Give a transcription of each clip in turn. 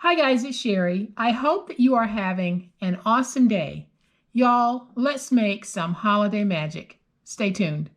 Hi guys, it's Sherry. I hope that you are having an awesome day. Y'all, let's make some holiday magic. Stay tuned.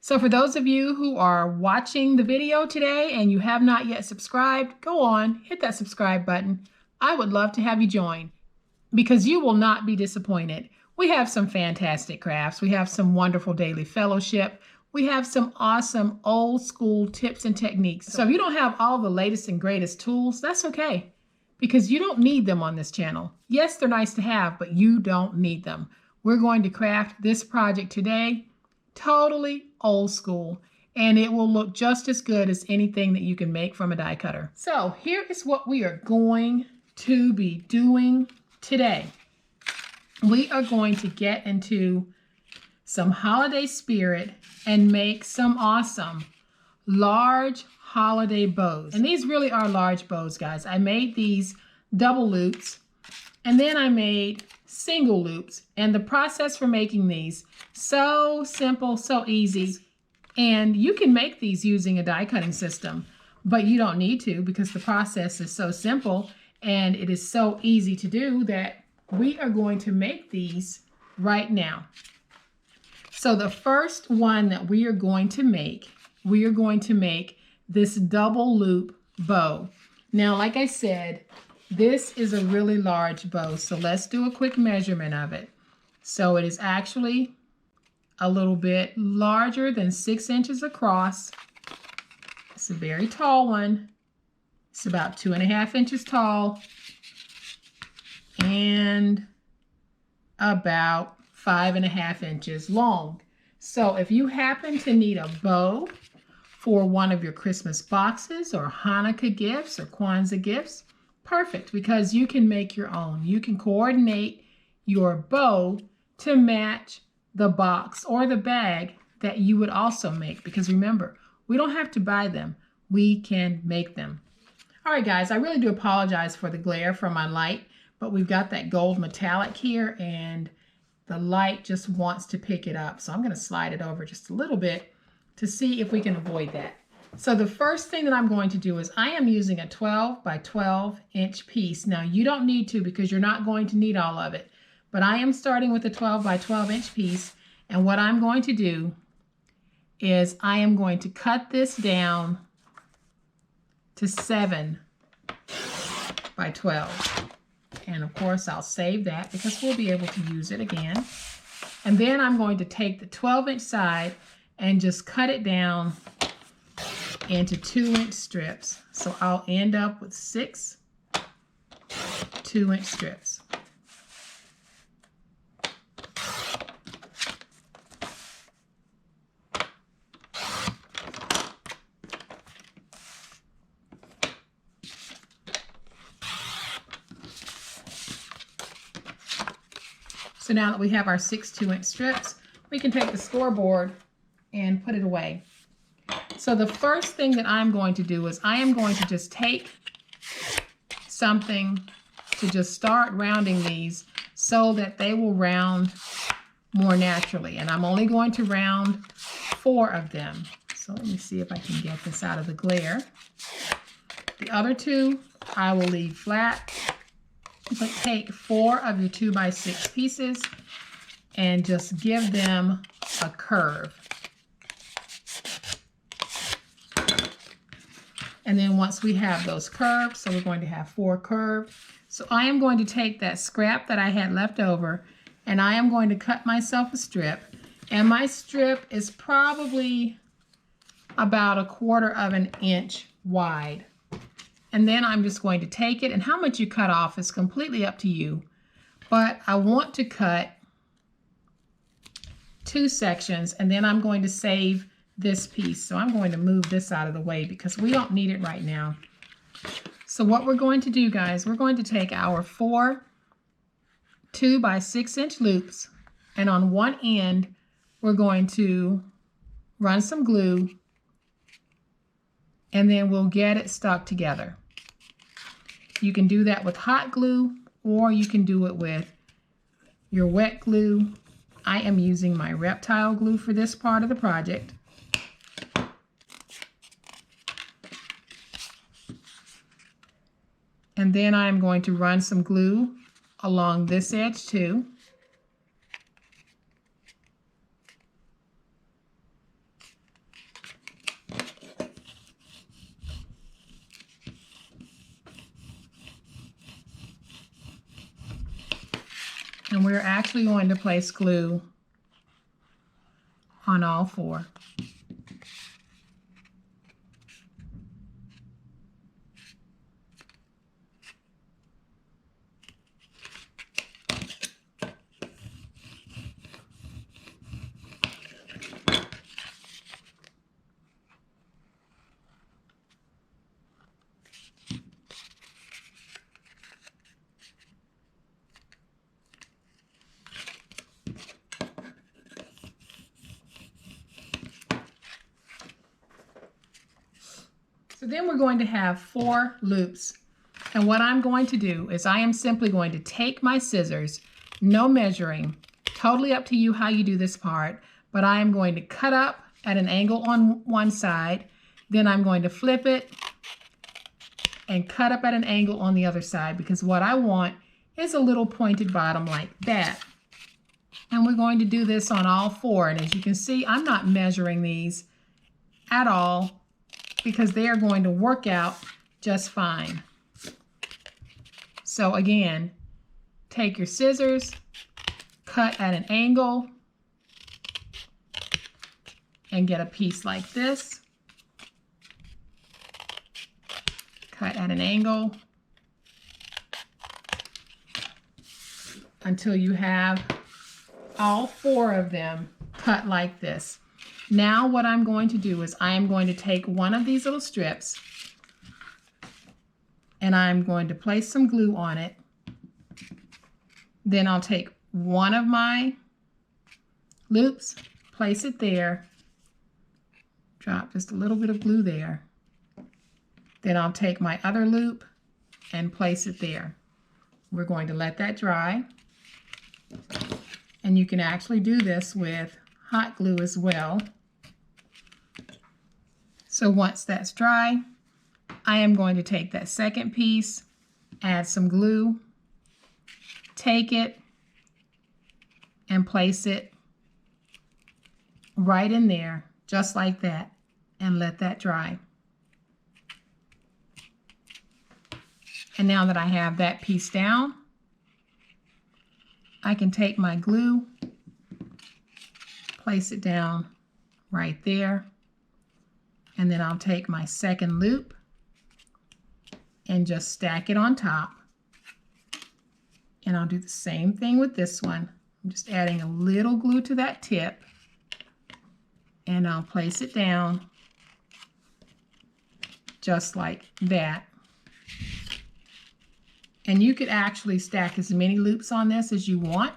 So for those of you who are watching the video today and you have not yet subscribed, go on, hit that subscribe button. I would love to have you join because you will not be disappointed. We have some fantastic crafts. We have some wonderful daily fellowship. We have some awesome old school tips and techniques. So if you don't have all the latest and greatest tools, that's okay because you don't need them on this channel. Yes, they're nice to have, but you don't need them. We're going to craft this project today totally old school, and it will look just as good as anything that you can make from a die cutter. So here is what we are going to be doing today. We are going to get into some holiday spirit and make some awesome large holiday bows. And these really are large bows, guys. I made these double loops and then I made single loops, and the process for making these, so simple, so easy. And you can make these using a die cutting system, but you don't need to because the process is so simple and it is so easy to do that we are going to make these right now. So the first one that we are going to make this double loop bow. Now, like I said, this is a really large bow, so let's do a quick measurement of it. So it is actually a little bit larger than 6 inches across. It's a very tall one. It's about 2.5 inches tall and about 5.5 inches long. So if you happen to need a bow for one of your Christmas boxes or Hanukkah gifts or Kwanzaa gifts, perfect, because you can make your own. You can coordinate your bow to match the box or the bag that you would also make, because remember, we don't have to buy them. We can make them. All right, guys, I really do apologize for the glare from my light, but we've got that gold metallic here and the light just wants to pick it up. So I'm going to slide it over just a little bit to see if we can avoid that. So the first thing that I'm going to do is I am using a 12 by 12 inch piece. Now you don't need to because you're not going to need all of it, but I am starting with a 12 by 12 inch piece. And what I'm going to do is I am going to cut this down to 7 by 12. And of course I'll save that because we'll be able to use it again. And then I'm going to take the 12-inch side and just cut it down into 2-inch strips. So I'll end up with 6 2-inch strips. So now that we have our 6 2-inch strips, we can take the scoreboard and put it away. So the first thing that I'm going to do is I am going to just take something to just start rounding these so that they will round more naturally. And I'm only going to round 4 of them. So let me see if I can get this out of the glare. The other 2 I will leave flat. But take 4 of your 2 by 6 pieces and just give them a curve. And then once we have those curves, so we're going to have 4 curved. So I am going to take that scrap that I had left over and I am going to cut myself a strip. And my strip is probably about 1/4 inch wide. And then I'm just going to take it, and how much you cut off is completely up to you. But I want to cut 2 sections, and then I'm going to save this piece. So I'm going to move this out of the way because we don't need it right now. So what we're going to do, guys, we're going to take our 4 2 by 6 inch loops, and on one end, we're going to run some glue and then we'll get it stuck together. You can do that with hot glue, or you can do it with your wet glue. I am using my Reptile Glue for this part of the project. And then I'm going to run some glue along this edge too. And we're actually going to place glue on all four. So then we're going to have 4 loops. And what I'm going to do is I am simply going to take my scissors, no measuring, totally up to you how you do this part, but I am going to cut up at an angle on one side, then I'm going to flip it and cut up at an angle on the other side, because what I want is a little pointed bottom like that. And we're going to do this on all 4. And as you can see, I'm not measuring these at all, because they are going to work out just fine. So again, take your scissors, cut at an angle, and get a piece like this. Cut at an angle until you have all 4 of them cut like this. Now what I'm going to do is I am going to take one of these little strips and I'm going to place some glue on it. Then I'll take one of my loops, place it there, drop just a little bit of glue there. Then I'll take my other loop and place it there. We're going to let that dry. And you can actually do this with hot glue as well. So once that's dry, I am going to take that second piece, add some glue, take it, and place it right in there, just like that, and let that dry. And now that I have that piece down, I can take my glue, place it down right there, and then I'll take my second loop and just stack it on top. And I'll do the same thing with this one. I'm just adding a little glue to that tip, and I'll place it down just like that. And you could actually stack as many loops on this as you want.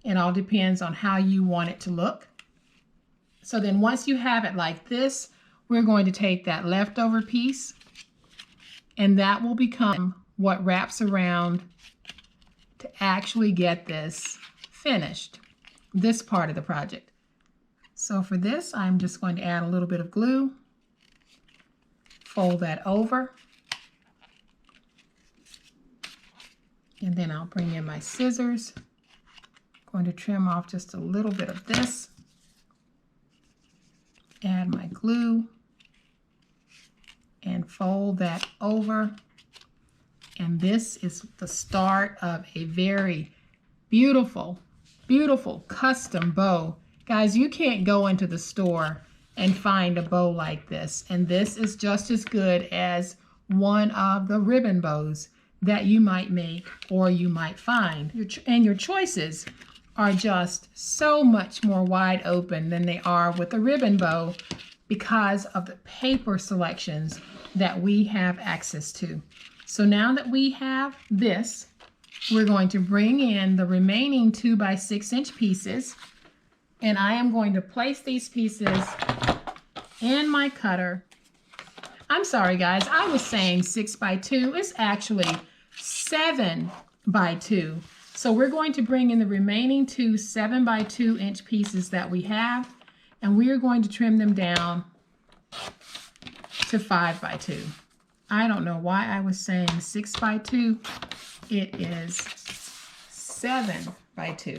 It all depends on how you want it to look. So then once you have it like this, we're going to take that leftover piece, and that will become what wraps around to actually get this finished, this part of the project. So for this, I'm just going to add a little bit of glue, fold that over, and then I'll bring in my scissors. I'm going to trim off just a little bit of this, add my glue, and fold that over. And this is the start of a very beautiful, beautiful custom bow. Guys, you can't go into the store and find a bow like this. And this is just as good as one of the ribbon bows that you might make or you might find. And your choices are just so much more wide open than they are with a ribbon bow because of the paper selections that we have access to. So now that we have this, we're going to bring in the remaining 2 by 6 inch pieces, and I am going to place these pieces in my cutter I'm sorry, guys. I was saying 6 by 2. It's actually 7 by 2. So we're going to bring in the remaining 2 7 by 2 inch pieces that we have, and we are going to trim them down to 5 by 2. I don't know why I was saying 6 by 2. It is 7 by 2.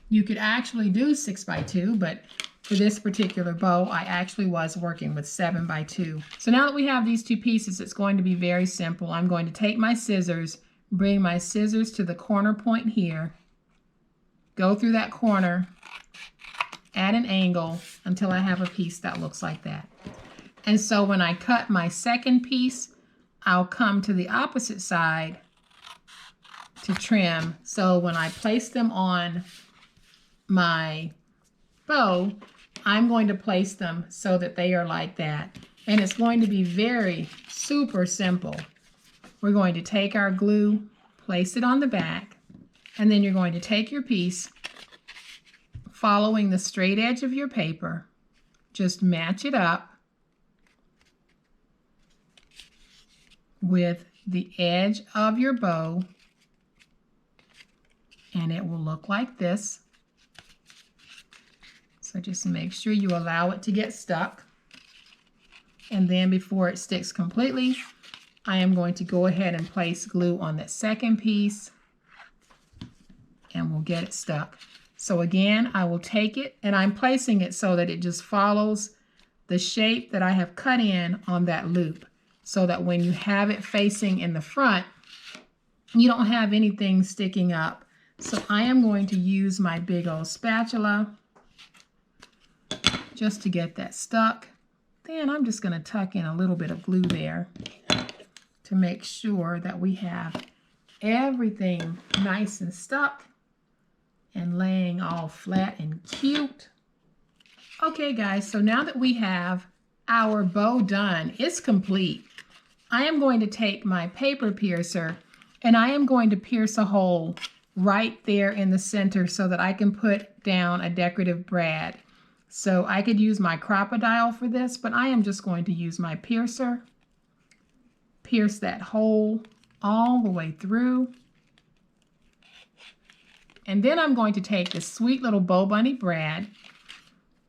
You could actually do 6 by 2, but for this particular bow, I actually was working with 7 by 2. So now that we have these 2 pieces, it's going to be very simple. I'm going to take my scissors, bring my scissors to the corner point here, go through that corner at an angle until I have a piece that looks like that. And so when I cut my second piece, I'll come to the opposite side to trim. So when I place them on my bow, I'm going to place them so that they are like that. And it's going to be very super simple. We're going to take our glue, place it on the back, and then you're going to take your piece, following the straight edge of your paper, just match it up with the edge of your bow, and it will look like this. So just make sure you allow it to get stuck. And then before it sticks completely, I am going to go ahead and place glue on that second piece, and we'll get it stuck. So again, I will take it, and I'm placing it so that it just follows the shape that I have cut in on that loop, so that when you have it facing in the front, you don't have anything sticking up. So I am going to use my big old spatula just to get that stuck. Then I'm just going to tuck in a little bit of glue there to make sure that we have everything nice and stuck and laying all flat and cute. Okay, guys, so now that we have our bow done, it's complete. I am going to take my paper piercer and I am going to pierce a hole right there in the center so that I can put down a decorative brad. So I could use my crocodile for this, but I am just going to use my piercer. Pierce that hole all the way through. And then I'm going to take this sweet little bow bunny brad,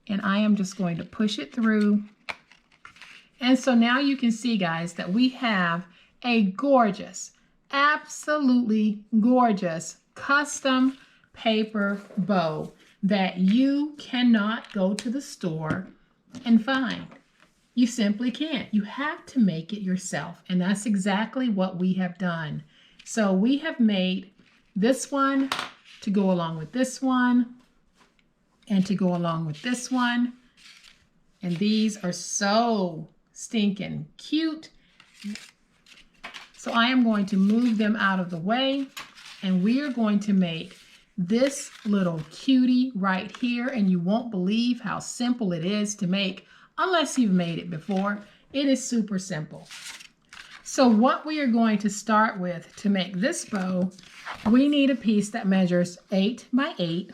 and I am just going to push it through. And so now you can see, guys, that we have a gorgeous, absolutely gorgeous custom paper bow that you cannot go to the store and find. You simply can't. You have to make it yourself, and that's exactly what we have done. So we have made this one to go along with this one and to go along with this one, and these are so stinking cute. So I am going to move them out of the way, and we are going to make this little cutie right here, and you won't believe how simple it is to make unless you've made it before. It is super simple. So what we are going to start with to make this bow, we need a piece that measures 8 by 8,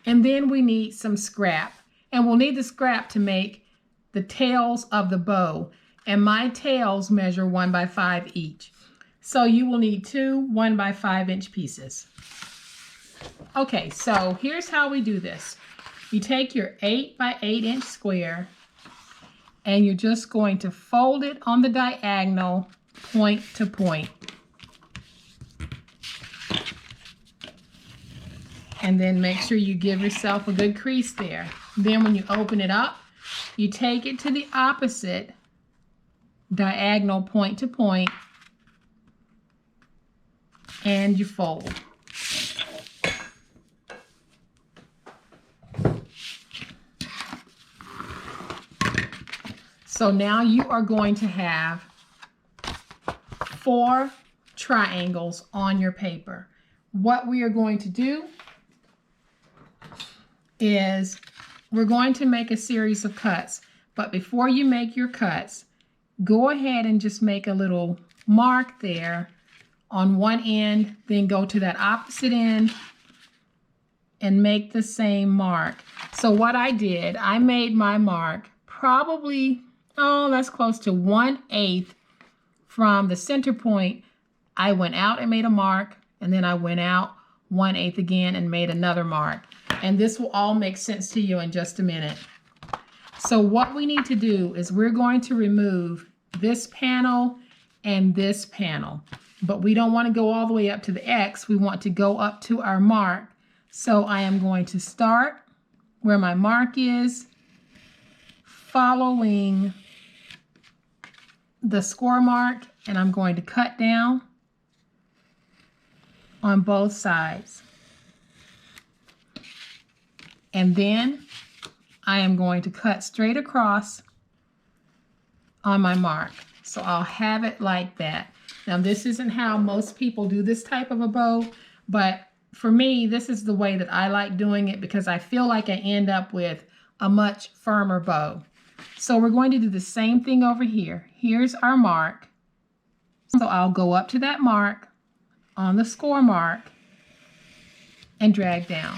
and then we need some scrap, and we'll need the scrap to make the tails of the bow, and my tails measure 1 by 5 each. So you will need 2 1 by 5 inch pieces. Okay, so here's how we do this. You take your 8 by 8 inch square, and you're just going to fold it on the diagonal, point to point. And then make sure you give yourself a good crease there. Then when you open it up, you take it to the opposite diagonal, point to point, and you fold. So now you are going to have 4 triangles on your paper. What we are going to do is we're going to make a series of cuts. But before you make your cuts, go ahead and just make a little mark there on one end, then go to that opposite end and make the same mark. So what I did, I made my mark probably oh, that's close to 1/8 from the center point. I went out and made a mark, and then I went out 1/8 again and made another mark. And this will all make sense to you in just a minute. So what we need to do is we're going to remove this panel and this panel, but we don't want to go all the way up to the X. We want to go up to our mark. So I am going to start where my mark is, following the score mark, and I'm going to cut down on both sides. And then I am going to cut straight across on my mark. So I'll have it like that. Now this isn't how most people do this type of a bow, but for me, this is the way that I like doing it because I feel like I end up with a much firmer bow. So we're going to do the same thing over here. Here's our mark. So I'll go up to that mark on the score mark and drag down.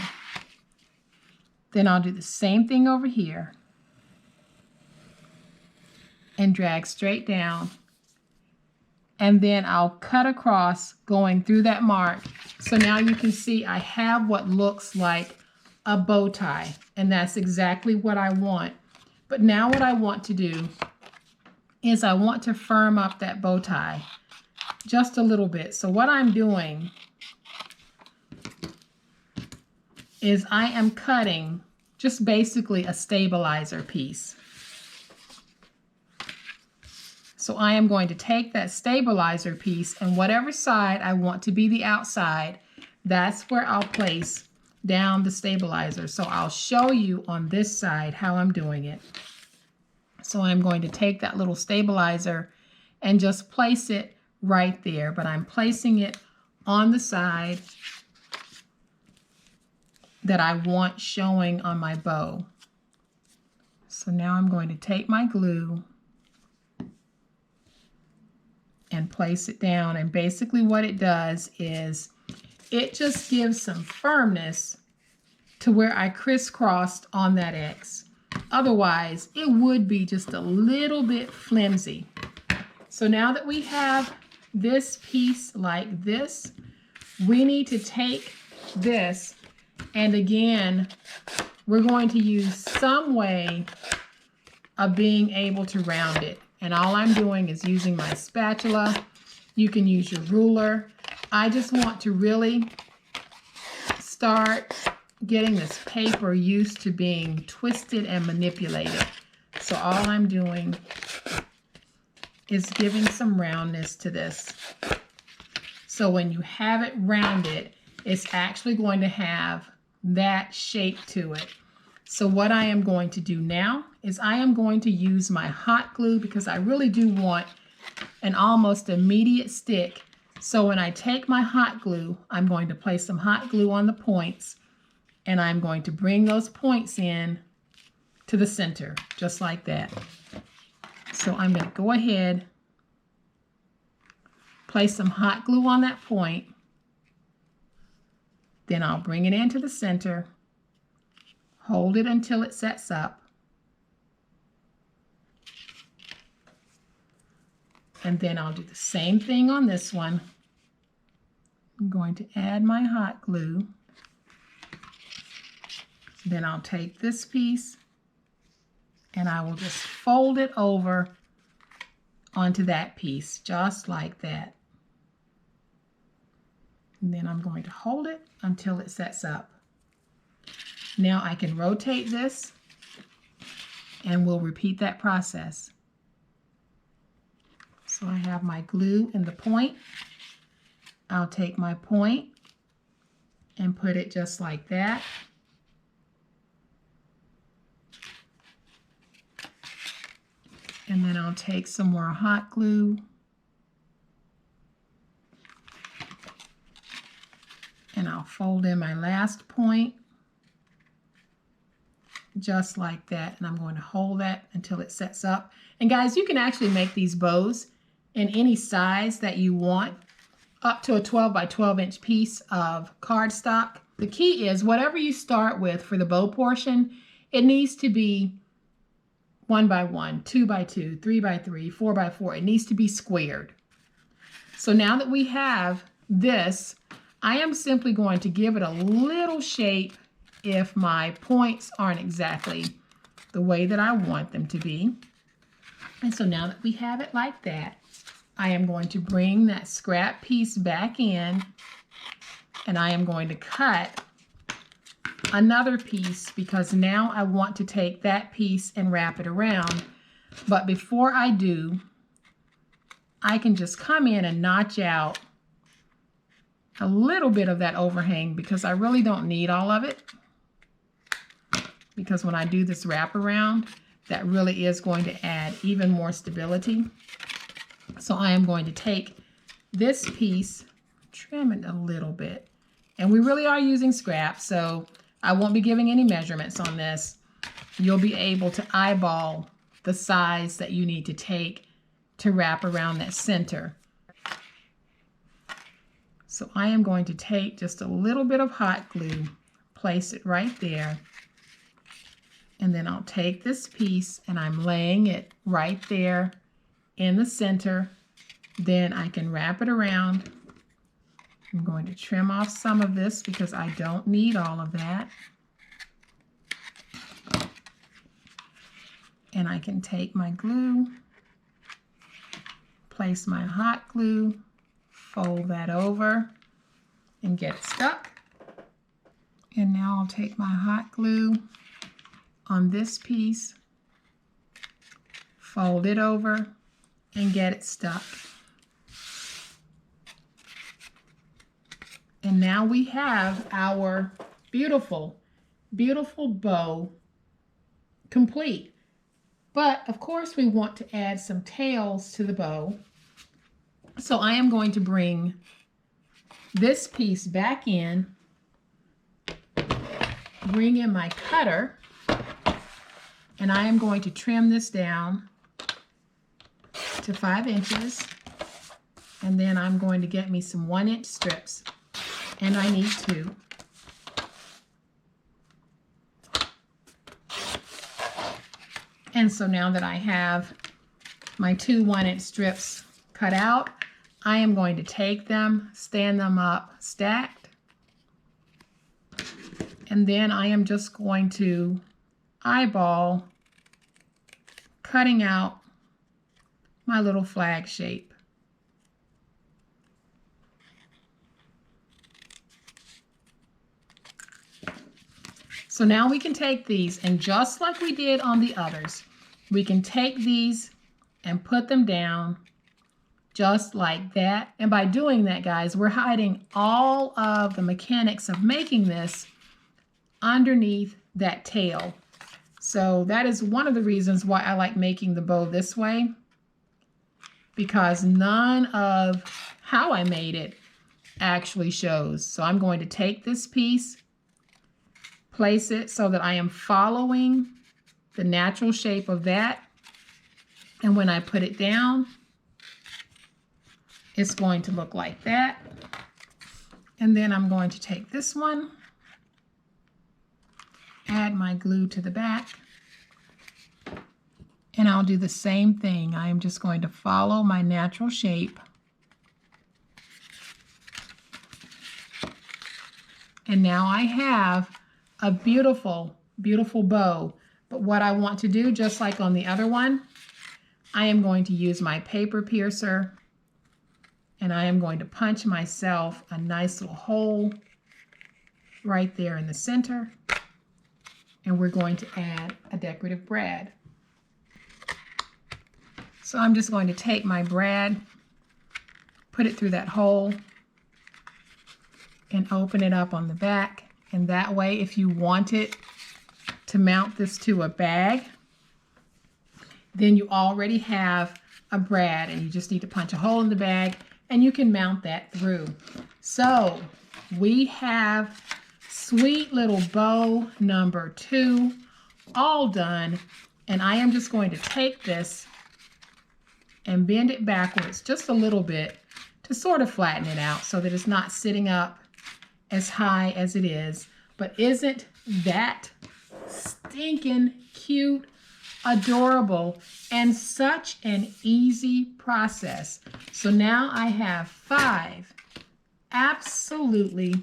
Then I'll do the same thing over here and drag straight down. And then I'll cut across going through that mark. So now you can see I have what looks like a bow tie, and that's exactly what I want. But now what I want to do is I want to firm up that bow tie just a little bit. So what I'm doing is I am cutting just basically a stabilizer piece. So I am going to take that stabilizer piece, and whatever side I want to be the outside, that's where I'll place down the stabilizer. So I'll show you on this side how I'm doing it. So I'm going to take that little stabilizer and just place it right there, but I'm placing it on the side that I want showing on my bow. So now I'm going to take my glue and place it down, and basically what it does is it just gives some firmness to where I crisscrossed on that X. Otherwise, it would be just a little bit flimsy. So now that we have this piece like this, we need to take this, and again, we're going to use some way of being able to round it. And all I'm doing is using my spatula. You can use your ruler. I just want to really start getting this paper used to being twisted and manipulated. So all I'm doing is giving some roundness to this. So when you have it rounded, it's actually going to have that shape to it. So what I am going to do now is I am going to use my hot glue because I really do want an almost immediate stick. So when I take my hot glue, I'm going to place some hot glue on the points, and I'm going to bring those points in to the center, just like that. So I'm going to go ahead, place some hot glue on that point, then I'll bring it into the center, hold it until it sets up, and then I'll do the same thing on this one. I'm going to add my hot glue. Then I'll take this piece and I will just fold it over onto that piece, just like that. And then I'm going to hold it until it sets up. Now I can rotate this and we'll repeat that process. So I have my glue in the point. I'll take my point and put it just like that. And then I'll take some more hot glue and I'll fold in my last point just like that, and I'm going to hold that until it sets up. And guys, you can actually make these bows in any size that you want, up to a 12 by 12 inch piece of cardstock. The key is whatever you start with for the bow portion, it needs to be 1 by 1, 2 by 2, 3 by 3, 4 by 4. It needs to be squared. So now that we have this, I am simply going to give it a little shape if my points aren't exactly the way that I want them to be. And so now that we have it like that, I am going to bring that scrap piece back in, and I am going to cut another piece because now I want to take that piece and wrap it around. But before I do, I can just come in and notch out a little bit of that overhang because I really don't need all of it. Because when I do this wraparound, that really is going to add even more stability. So I am going to take this piece, trim it a little bit. And we really are using scrap, so I won't be giving any measurements on this. You'll be able to eyeball the size that you need to take to wrap around that center. So I am going to take just a little bit of hot glue, place it right there, and then I'll take this piece and I'm laying it right there in the center. Then I can wrap it around. I'm going to trim off some of this because I don't need all of that. And I can take my glue, place my hot glue, fold that over and get it stuck. And now I'll take my hot glue on this piece, fold it over and get it stuck. And now we have our beautiful, beautiful bow complete. But of course we want to add some tails to the bow. So I am going to bring this piece back in, bring in my cutter, and I am going to trim this down to 5 inches. And then I'm going to get me some 1-inch strips, and I need 2. And so now that I have my 2 1-inch strips cut out, I am going to take them, stand them up stacked, and then I am just going to eyeball cutting out my little flag shape. So now we can take these, and just like we did on the others, we can take these and put them down just like that. And by doing that, guys, we're hiding all of the mechanics of making this underneath that tail. So that is one of the reasons why I like making the bow this way, because none of how I made it actually shows. So I'm going to take this piece, place it so that I am following the natural shape of that. And when I put it down, it's going to look like that. And then I'm going to take this one, add my glue to the back, and I'll do the same thing. I am just going to follow my natural shape. And now I have a beautiful, beautiful bow. But what I want to do, just like on the other one, I am going to use my paper piercer, and I am going to punch myself a nice little hole right there in the center. And we're going to add a decorative brad. So I'm just going to take my brad, put it through that hole, and open it up on the back. And that way, if you wanted to mount this to a bag, then you already have a brad, and you just need to punch a hole in the bag and you can mount that through. So we have sweet little bow number 2 all done, and I am just going to take this and bend it backwards just a little bit to sort of flatten it out so that it's not sitting up as high as it is. But isn't that stinking cute? adorable, and such an easy process. So now I have 5 absolutely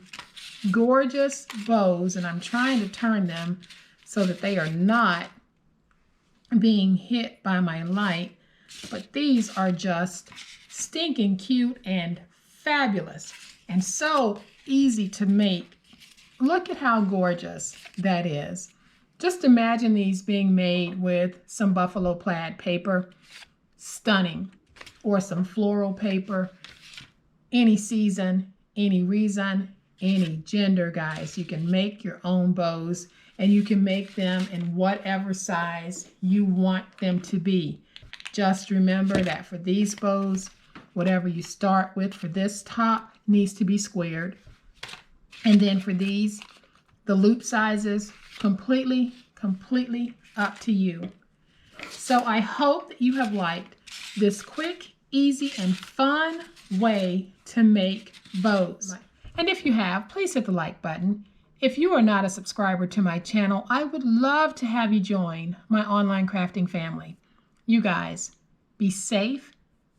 gorgeous bows, and I'm trying to turn them so that they are not being hit by my light, but these are just stinking cute and fabulous and so easy to make. Look at how gorgeous that is. Just imagine these being made with some buffalo plaid paper. Stunning. Or some floral paper. Any season, any reason, any gender, guys. You can make your own bows, and you can make them in whatever size you want them to be. Just remember that for these bows, whatever you start with for this top needs to be squared. And then for these, the loop sizes, completely up to you. So I hope that you have liked this quick, easy, and fun way to make bows. And if you have, please hit the like button. If you are not a subscriber to my channel, I would love to have you join my online crafting family. You guys, be safe,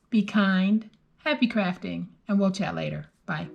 be kind, happy crafting, and we'll chat later. Bye.